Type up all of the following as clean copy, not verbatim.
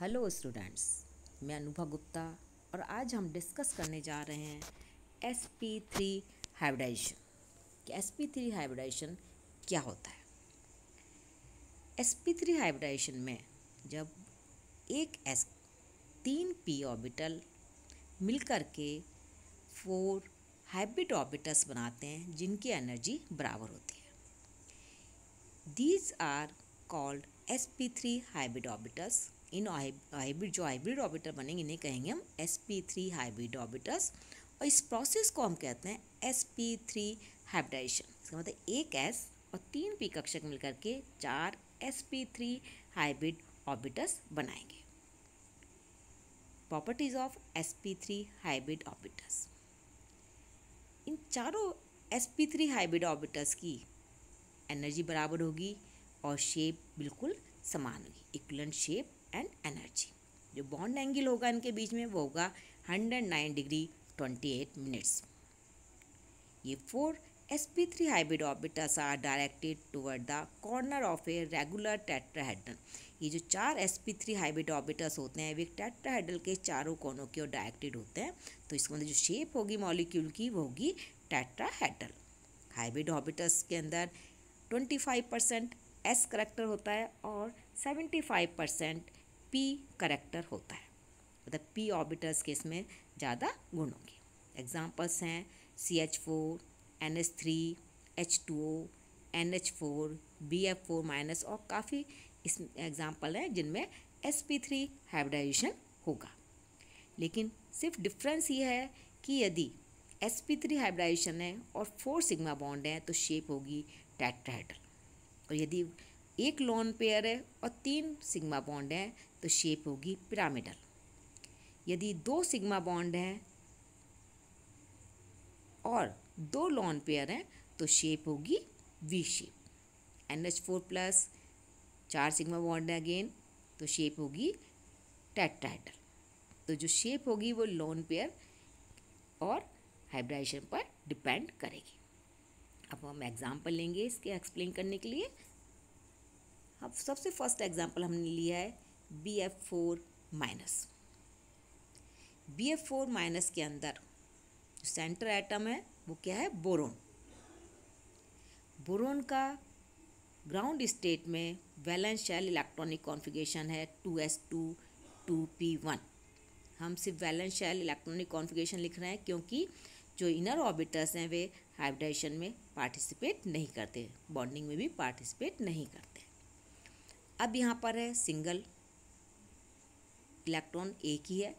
Hello students, मैं अनुभा गुप्ता और आज हम डिस्कस करने जा रहे हैं sp3 हाइब्रिडाइजेशन कि sp3 हाइब्रिडाइजेशन क्या होता है। sp3 हाइब्रिडाइजेशन में जब एक s 3p ऑर्बिटल मिलकर के 4 हाइब्रिड ऑर्बिटल्स बनाते हैं जिनकी एनर्जी बराबर होती है। These are called sp3 hybrid orbitals. इन हाइब्रिड ऑर्बिटल बनेंगे इन्हें कहेंगे हम sp3 हाइब्रिड ऑर्बिटल्स और इस प्रोसेस को हम कहते हैं sp3 हाइब्रिडाइजेशन। इसका मतलब एक s और 3p कक्षक मिलकर के 4 sp3 हाइब्रिड ऑर्बिटल्स बनाएंगे। Properties of sp3 hybrid orbitals. इन चारों sp3 हाइब्रिड ऑर्बिटल्स की एनर्जी बराबर होगी और शेप बिल्कुल समान होगी, इक्विवेलेंट शेप एंड एनर्जी। जो बॉन्ड एंगल होगा इनके बीच में वो होगा 109 डिग्री 28 मिनट्स। ये 4 sp3 hybrid orbitals are directed toward the corner of a regular tetrahedral. ये जो 4 sp3 हाइब्रिड ऑर्बिटल्स होते हैं वे टेट्राहेड्रल के चारों कोनों की ओर डायरेक्टेड होते हैं। तो इसके अंदर जो शेप होगी मॉलिक्यूल की वो होगी टेट्राहेड्रल। हाइब्रिड ऑर्बिटल्स के अंदर 25% s करेक्टर होता है और 75% p करेक्टर होता है, मतलब p ऑर्बिटल्स के इसमें ज़्यादा गुण होंगे। एग्जाम्पल्स हैं CH4, NH3, H2O, NH4, BF4- और काफ़ी इस एग्जाम्पल हैं जिनमें sp3 हाइब्रिडाइजेशन होगा। लेकिन सिर्फ डिफरेंस ये है कि यदि sp3 हाइब्रिडाइजेशन है और 4 सिग्मा बॉन्ड हैं तो शेप होगी टेट्राहेड्रल, और यदि एक लोन पेयर है और 3 सिग्मा बॉन्ड हैं तो शेप होगी पिरामिडल। यदि 2 सिग्मा बॉन्ड हैं और 2 लोन पेयर हैं तो शेप होगी V shape. NH4+ 4 sigma bond है अगेन तो शेप होगी टेट्राहेड्रल। तो जो शेप होगी वो लोन पेयर और हाइब्रिडाइजेशन पर डिपेंड करेगी। अब हम एग्जाम्पल लेंगे इसके एक्सप्लेन करने के लिए। अब सबसे फर्स्ट एग्जाम्पल हमने लिया है BF4-। BF4- के अंदर जो सेंटर एटम है वो क्या है, बोरोन। बोरोन का ग्राउंड स्टेट में वैलेंस शेल इलेक्ट्रॉनिक कॉन्फ़िगरेशन है 2s2 2p1। हम सिर्फ वैलेंस शेल इलेक्ट्रॉनिक कॉन्फ़िगरेशन लिख रहे हैं क्योंकि जो इनर ऑर्बिटल्स हैं वे हाइब्रिडाइजेशन में पार्टिसिपेट नहीं करते, बॉन्डिंग में भी पार्टिसिपेट नहीं करते। अब यहाँ पर है सिंगल इलेक्ट्रॉन एक ही है,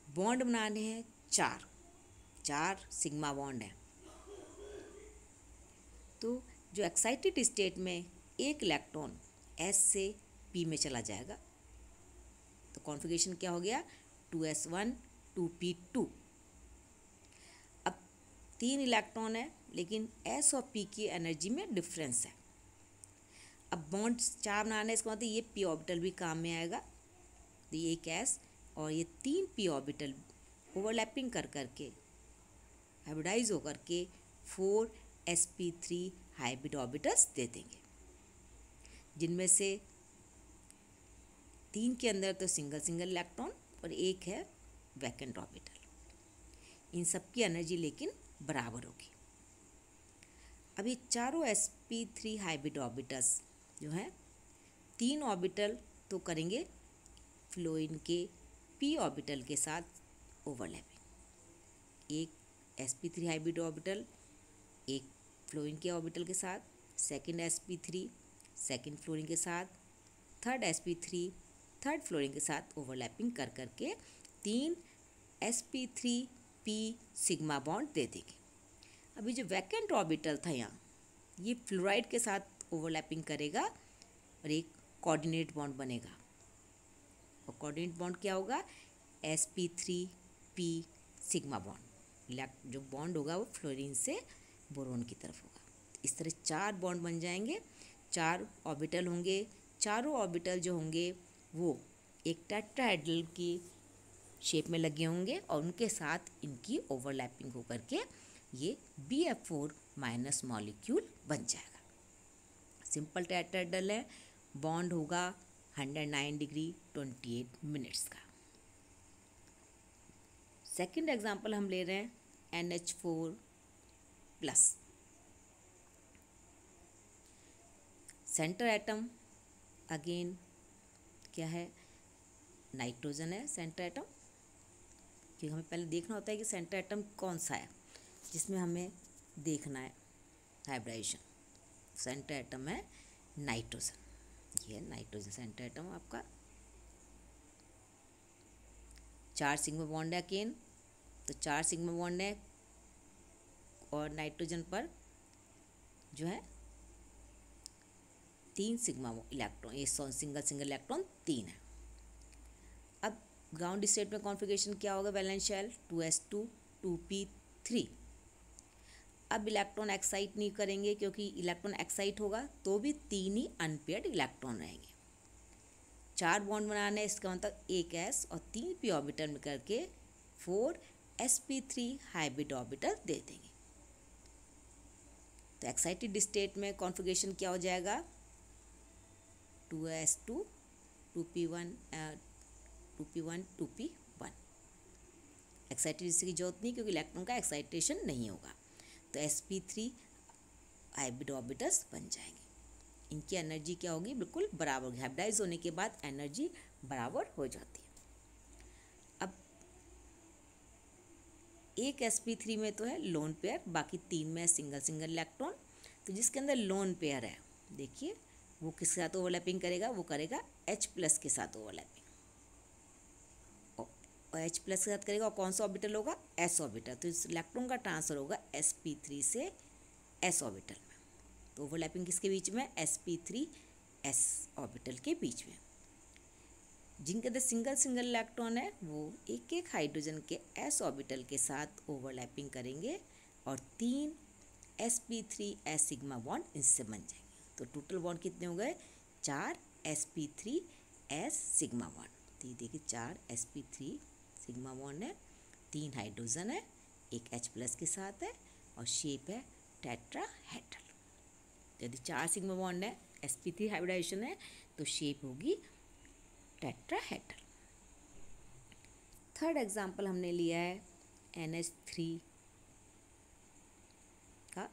बॉन्ड बनाने हैं 4 सिग्मा बॉन्ड हैं। तो जो एक्साइटेड स्टेट में एक इलेक्ट्रॉन S से P में चला जाएगा तो कॉन्फ़िगरेशन क्या हो गया 2s1 2p2। अब 3 इलेक्ट्रॉन है लेकिन S और P की एनर्जी में डिफरेंस है। अब बॉन्ड 4 बनाना है, इसका मतलब ये p ऑर्बिटल भी काम में आएगा। तो ये एक S और ये 3 p ऑर्बिटल ओवरलैपिंग कर करके हाइब्रिडाइज होकर के 4 sp3 हाइब्रिड ऑर्बिटल्स दे देंगे, जिनमें से 3 के अंदर तो सिंगल इलेक्ट्रॉन और एक है वैकेंट ऑर्बिटल। इन सब की एनर्जी लेकिन बराबर होगी। अब ये चारों sp3 हाइब्रिड ऑर्बिटल्स जो हैं 3 ऑर्बिटल तो करेंगे फ्लोरीन के p ऑर्बिटल के साथ ओवरलैपिंग। एक sp3 हाइब्रिड ऑर्बिटल एक फ्लोरीन के ऑर्बिटल के साथ, सेकंड sp3 सेकंड फ्लोरीन के साथ, थर्ड sp3 थर्ड फ्लोरीन के साथ ओवरलैपिंग कर करके 3 sp3p सिग्मा बॉन्ड दे देंगे। अभी जो वैकेंट ऑर्बिटल था यहाँ ये फ्लोराइड के साथ ओवरलैपिंग करेगा और एक कोऑर्डिनेट बॉन्ड बनेगा। और कोऑर्डिनेट बॉन्ड क्या होगा sp3p सिग्मा बॉन्ड। जो बॉन्ड होगा वो फ्लोरीन से बोरोन की तरफ होगा। इस तरह 4 बॉन्ड बन जाएंगे, 4 ऑर्बिटल होंगे। चारों ऑर्बिटल जो होंगे वो एक टेट्राहेड्रल की शेप में लगे होंगे और उनके साथ इनकी ओवरलैपिंग होकर के ये BF4- मॉलिक्यूल बन जाएगा। सिंपल टेट्राहेड्रल है, बॉन्ड होगा 109 डिग्री 28 मिनट्स का। सेकंड एग्जांपल हम ले रहे हैं NH4 plus. Centre atom again क्या है, नाइट्रोजन है सेंटर एटम, क्योंकि हमें पहले देखना होता है कि सेंटर एटम कौन सा है जिसमें हमें देखना है हाइब्रिडाइजेशन। सेंटर एटम है नाइट्रोजन, ये है नाइट्रोजन सेंटर एटम आपका। 4 सिग्मा बॉन्ड है अगेन, तो 4 सिग्मा बॉन्ड है और नाइट्रोजन पर जो है 3 सिग्मा इलेक्ट्रॉन, ये सिंगल इलेक्ट्रॉन 3 है। अब ग्राउंड स्टेट में कॉन्फ़िगरेशन क्या होगा, वैलेंस शेल 2s2 2p3। अब इलेक्ट्रॉन एक्साइट नहीं करेंगे, क्योंकि इलेक्ट्रॉन एक्साइट होगा तो भी 3 ही अनपेयर्ड इलेक्ट्रॉन रहेंगे। 4 बॉन्ड बनाने, इसका मतलब एक s और 3 p ऑर्बिटल में करके 4 sp3 हाइब्रिड ऑर्बिटल दे देंगे। तो एक्साइटेड स्टेट में कॉन्फ़िगरेशन क्या हो जाएगा, 2s2 2p1 2p1 एक्साइटेड की जरूरत नहीं, क्योंकि इलेक्ट्रॉन का एक्साइटेशन नहीं होगा। तो sp3 हाइब्रिड ऑर्बिटल्स बन जाएंगे। इनकी एनर्जी क्या होगी, बिल्कुल बराबर होगी। हाइब्रिडाइज होने के बाद एनर्जी बराबर हो जाती है। अब एक sp3 में तो है लोन पेयर, बाकी 3 में सिंगल इलेक्ट्रॉन। तो जिसके अंदर लोन पेयर है, देखिए वो किसके साथ ओवरलैपिंग करेगा, वो करेगा H+ के साथ ओवरलैपिंग, और H+ के साथ करेगा। और कौन सा ऑर्बिटल होगा, s ऑर्बिटल। तो इस इलेक्ट्रॉन का ट्रांसफर होगा sp3 से s ऑर्बिटल में। तो ओवरलैपिंग किसके बीच में, sp3 s ऑर्बिटल के बीच में। जिनके अंदर सिंगल इलेक्ट्रॉन है वो एक एक हाइड्रोजन के s ऑर्बिटल के साथ ओवरलैपिंग करेंगे और 3 sp3s सिग्मा बॉन्ड इससे बन जाएंगे। तो टोटल बॉन्ड कितने हो गए, 4 sp3s सिग्मा बॉन्ड। तो ये देखिए 4 sp3 सिग्मा बॉन्ड है, 3 हाइड्रोजन है, एक H+ के साथ है और शेप है टेट्राहेड्रल। यदि 4 सिग्मा बॉन्ड है, sp3 हाइब्रिडाइजेशन है, तो शेप होगी टेट्राहेड्रल। थर्ड एग्जांपल हमने लिया है NH3 का।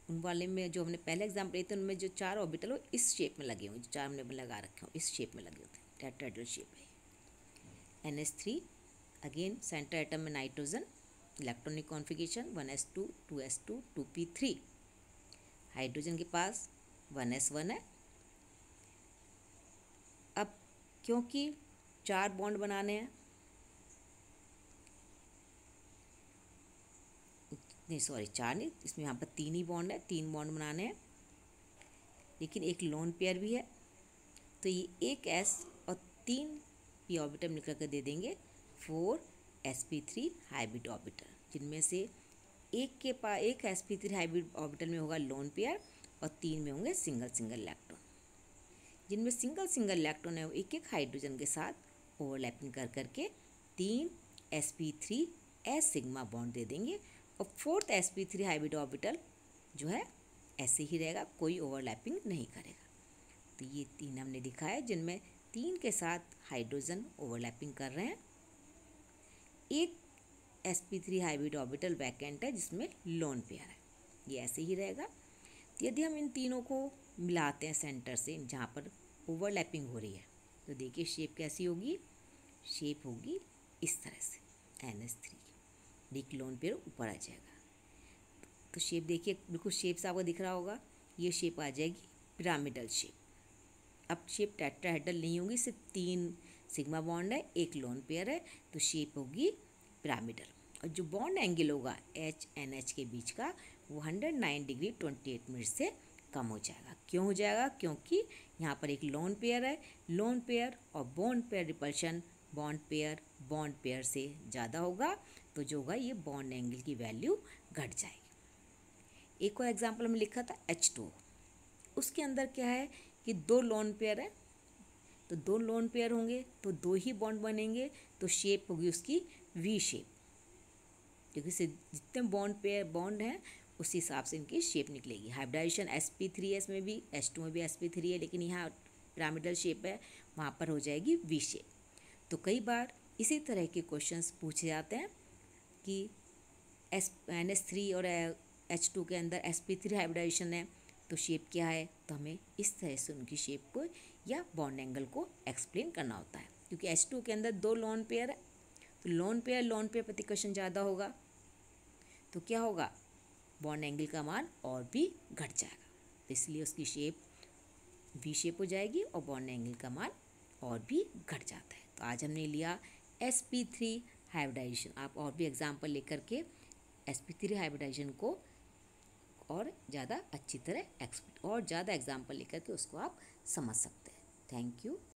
उन वाले में जो हमने पहले एग्जांपल लिए थे उनमें जो 4 ऑर्बिटल हो इस शेप में लगे हुए, जो 4 हमने लगा रखे हो इस शेप में लगे होते हैं, टेट्राहेड्रल शेप है। NH3 अगेन सेंटर एटम में nitrogen, electronic configuration 1s2 2s2 2p3। Hydrogen के पास 1s1 है। अब क्योंकि 4 बॉन्ड बनाने हैं, नहीं सॉरी 4 नहीं, इसमें यहाँ पर 3 ही बॉन्ड है, 3 बॉन्ड बनाने हैं, लेकिन एक लोन पेयर भी है। तो ये एक s और 3 p ऑर्बिटल मिलकर के दे देंगे 4 sp3 हाइब्रिड ऑर्बिटल, जिनमें से एक sp3 हाइब्रिड ऑर्बिटल में होगा लोन पेयर और 3 में होंगे सिंगल इलेक्ट्रॉन। जिनमें सिंगल इलेक्ट्रॉन है वो एक एक हाइड्रोजन के साथ ओवरलैपिंग कर करके 3 sp3s सिग्मा बॉन्ड दे देंगे और 4th sp3 हाइब्रिड ऑर्बिटल जो है ऐसे ही रहेगा, कोई ओवरलैपिंग नहीं करेगा। तो ये 3 हमने दिखाया जिनमें 3 के साथ हाइड्रोजन ओवरलैपिंग कर रहे हैं। एक sp3 हाइब्रिड ऑर्बिटल वैकेंट है जिसमें लोन पेयर है, ये ऐसे ही रहेगा। तो यदि हम इन तीनों को मिलाते हैं सेंटर से जहाँ पर ओवरलैपिंग हो रही है, तो देखिए शेप कैसी होगी, शेप होगी इस तरह से NH3 की, एक लोन पेयर ऊपर आ जाएगा। तो शेप देखिए बिल्कुल शेप से आपको दिख रहा होगा, ये शेप आ जाएगी पिरामिडल शेप। अब शेप टेट्राहेड्रल नहीं होगी, सिर्फ 3 सिग्मा बॉन्ड है, एक लोन पेयर है, तो शेप होगी पिरामिडल। और जो बॉन्ड एंगल होगा HNH के बीच का वो 109 डिग्री 28 मिनट से कम हो जाएगा। क्यों हो जाएगा, क्योंकि यहाँ पर एक लोन पेयर है, लोन पेयर और bond pair repulsion bond pair से ज़्यादा होगा, तो जो होगा ये बॉन्ड एंगल की वैल्यू घट जाएगी। एक और एग्जांपल में लिखा था H2, उसके अंदर क्या है कि 2 लोन पेयर है, तो 2 लोन पेयर होंगे तो 2 ही बॉन्ड बनेंगे, तो शेप होगी उसकी V शेप, क्योंकि जितने बॉन्ड हैं उस हिसाब से इनकी शेप निकलेगी। हाइब्रिडाइजेशन sp3s में भी H2 में भी sp3 है, लेकिन यहाँ पिरामिडल शेप है वहाँ पर हो जाएगी वी शेप। तो कई बार इसी तरह के क्वेश्चंस पूछे जाते हैं कि NH3 और H2 के अंदर sp3 हाइब्रिडाइजेशन है तो शेप क्या है, तो हमें इस तरह से उनकी शेप को या बॉन्ड एंगल को एक्सप्लेन करना होता है। क्योंकि H2 के अंदर 2 लोन पेयर है तो लोन पेयर प्रतिकर्षण ज़्यादा होगा तो क्या होगा, बॉन्ड एंगल का मान और भी घट जाएगा, तो इसलिए उसकी शेप वी शेप हो जाएगी और बॉन्ड एंगल का मान और भी घट जाता है। तो आज हमने लिया sp3 हाइब्रिडाइजेशन। आप और भी एग्जाम्पल लेकर के sp3 हाइब्रिडाइजेशन को और ज़्यादा अच्छी तरह और ज़्यादा एग्जाम्पल लेकर के उसको आप समझ सकते हैं। Thank you.